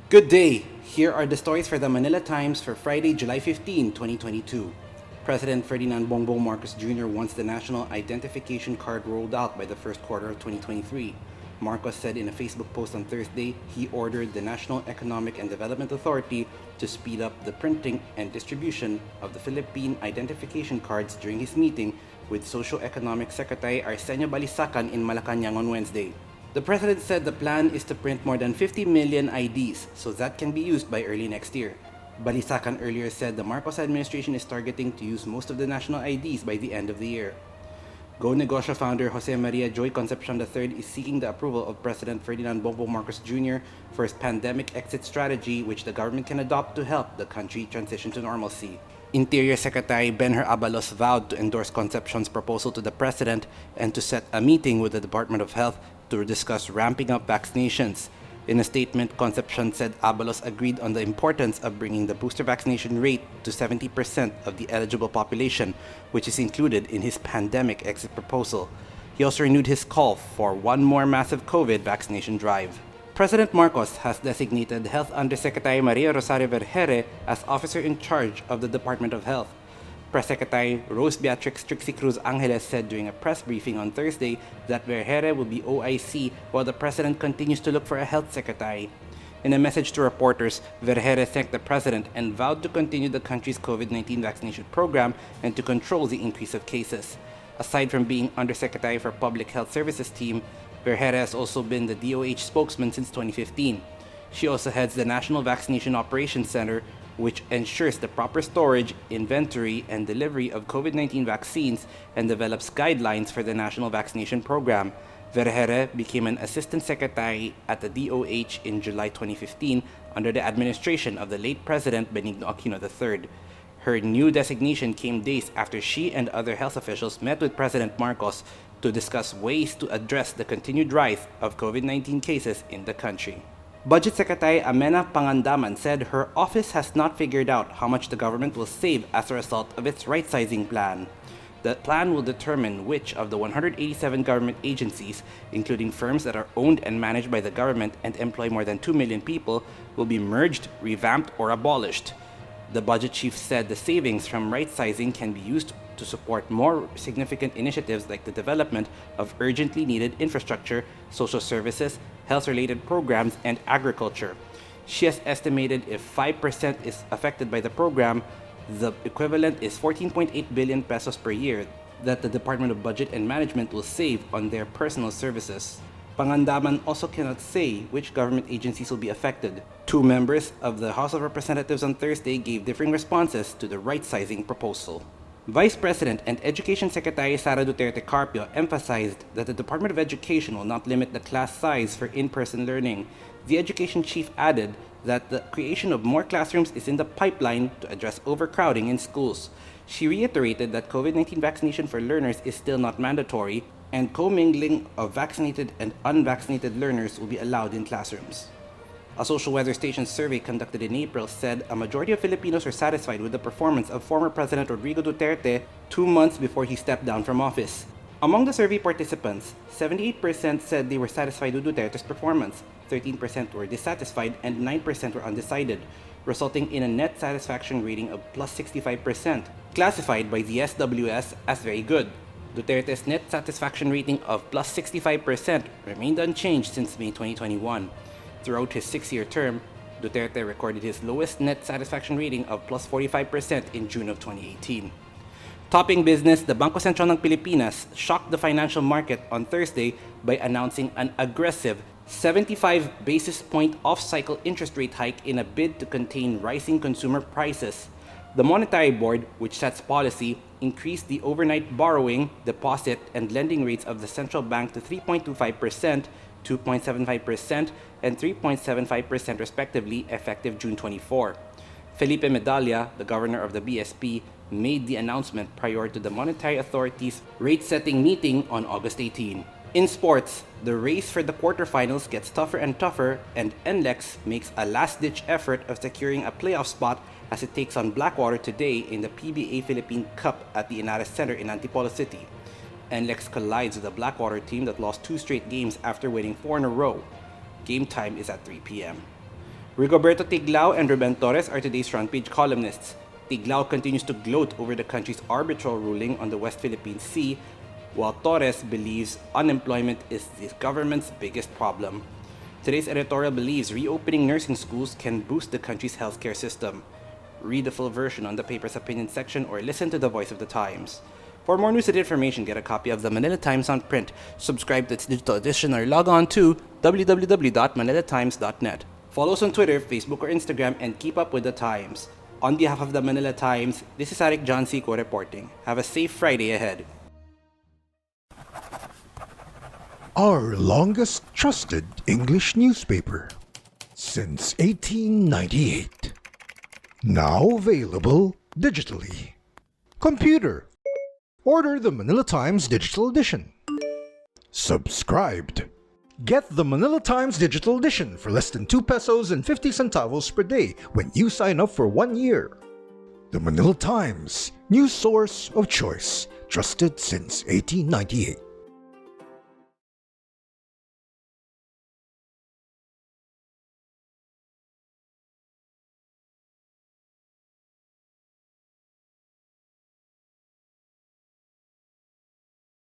Good day! Here are the stories for the Manila Times for Friday, July 15, 2022. President Ferdinand Bongbong Marcos Jr. wants the national identification card rolled out by the first quarter of 2023. Marcos said in a Facebook post on Thursday he ordered the National Economic and Development Authority to speed up the printing and distribution of the Philippine identification cards during his meeting with Socio-Economic Secretary Arsenio Balisacan in Malacanang on Wednesday. The president said the plan is to print more than 50 million IDs so that can be used by early next year. Balisacan earlier said the Marcos administration is targeting to use most of the national IDs by the end of the year. Go Negosyo founder Jose Maria Joy Concepcion III is seeking the approval of President Ferdinand Bongbong Marcos Jr. for his pandemic exit strategy, which the government can adopt to help the country transition to normalcy. Interior Secretary Benher Abalos vowed to endorse Concepcion's proposal to the president and to set a meeting with the Department of Health to discuss ramping up vaccinations. In a statement, Concepcion said Abalos agreed on the importance of bringing the booster vaccination rate to 70% of the eligible population, which is included in his pandemic exit proposal. He also renewed his call for one more massive COVID vaccination drive. President Marcos has designated Health Undersecretary Maria Rosario Vergere as officer in charge of the Department of Health. Press Secretary Rose Beatrix Trixie Cruz Angeles said during a press briefing on Thursday that Vergere will be OIC while the president continues to look for a health secretary. In a message to reporters, Vergere thanked the president and vowed to continue the country's COVID-19 vaccination program and to control the increase of cases. Aside from being Undersecretary for Public Health Services team, Vergere has also been the DOH spokesman since 2015. She also heads the National Vaccination Operations Center, which ensures the proper storage, inventory, and delivery of COVID-19 vaccines and develops guidelines for the national vaccination program. Vergere became an assistant secretary at the DOH in July 2015 under the administration of the late President Benigno Aquino III. Her new designation came days after she and other health officials met with President Marcos to discuss ways to address the continued rise of COVID-19 cases in the country. Budget Secretary Amena Pangandaman said her office has not figured out how much the government will save as a result of its right-sizing plan. The plan will determine which of the 187 government agencies, including firms that are owned and managed by the government and employ more than 2 million people, will be merged, revamped, or abolished. The budget chief said the savings from right-sizing can be used to support more significant initiatives like the development of urgently needed infrastructure, social services, health-related programs, and agriculture. She has estimated if 5% is affected by the program, the equivalent is 14.8 billion pesos per year that the Department of Budget and Management will save on their personal services. Pangandaman also cannot say which government agencies will be affected. Two members of the House of Representatives on Thursday gave differing responses to the right-sizing proposal. Vice President and Education Secretary Sara Duterte Carpio emphasized that the Department of Education will not limit the class size for in-person learning. The education chief added that the creation of more classrooms is in the pipeline to address overcrowding in schools. She reiterated that COVID-19 vaccination for learners is still not mandatory, and commingling of vaccinated and unvaccinated learners will be allowed in classrooms. A social weather station survey conducted in April said a majority of Filipinos are satisfied with the performance of former President Rodrigo Duterte 2 months before he stepped down from office. Among the survey participants, 78% said they were satisfied with Duterte's performance, 13% were dissatisfied, and 9% were undecided, resulting in a net satisfaction rating of plus 65%, classified by the SWS as very good. Duterte's net satisfaction rating of plus 65% remained unchanged since May 2021. Throughout his 6-year term, Duterte recorded his lowest net satisfaction rating of plus 45% in June of 2018. Topping business, the Bangko Sentral ng Pilipinas shocked the financial market on Thursday by announcing an aggressive 75 basis point off-cycle interest rate hike in a bid to contain rising consumer prices. The Monetary Board, which sets policy, increased the overnight borrowing, deposit, and lending rates of the central bank to 3.25%, 2.75%, and 3.75% respectively, effective June 24. Felipe Medalla, the governor of the BSP, made the announcement prior to the Monetary Authority's rate-setting meeting on August 18. In sports, the race for the quarterfinals gets tougher and tougher, and NLEX makes a last-ditch effort of securing a playoff spot as it takes on Blackwater today in the PBA Philippine Cup at the Inares Center in Antipolo City. NLEX collides with the Blackwater team that lost 2 straight games after winning 4 in a row. Game time is at 3 p.m. Rigoberto Tiglao and Ruben Torres are today's front page columnists. Tiglao continues to gloat over the country's arbitral ruling on the West Philippine Sea, while Torres believes unemployment is the government's biggest problem. Today's editorial believes reopening nursing schools can boost the country's healthcare system. Read the full version on the paper's opinion section or listen to the voice of the Times. For more news and information, get a copy of the Manila Times on print, subscribe to its digital edition, or log on to www.manilatimes.net. Follow us on Twitter, Facebook, or Instagram, and keep up with the Times. On behalf of the Manila Times, this is Arik John Seco reporting. Have a safe Friday ahead. Our longest trusted English newspaper since 1898. Now available digitally. Computer. Order the Manila Times Digital Edition. Subscribed. Get the Manila Times Digital Edition for less than 2 pesos and 50 centavos per day when you sign up for 1 year. The Manila Times, news source of choice, trusted since 1898.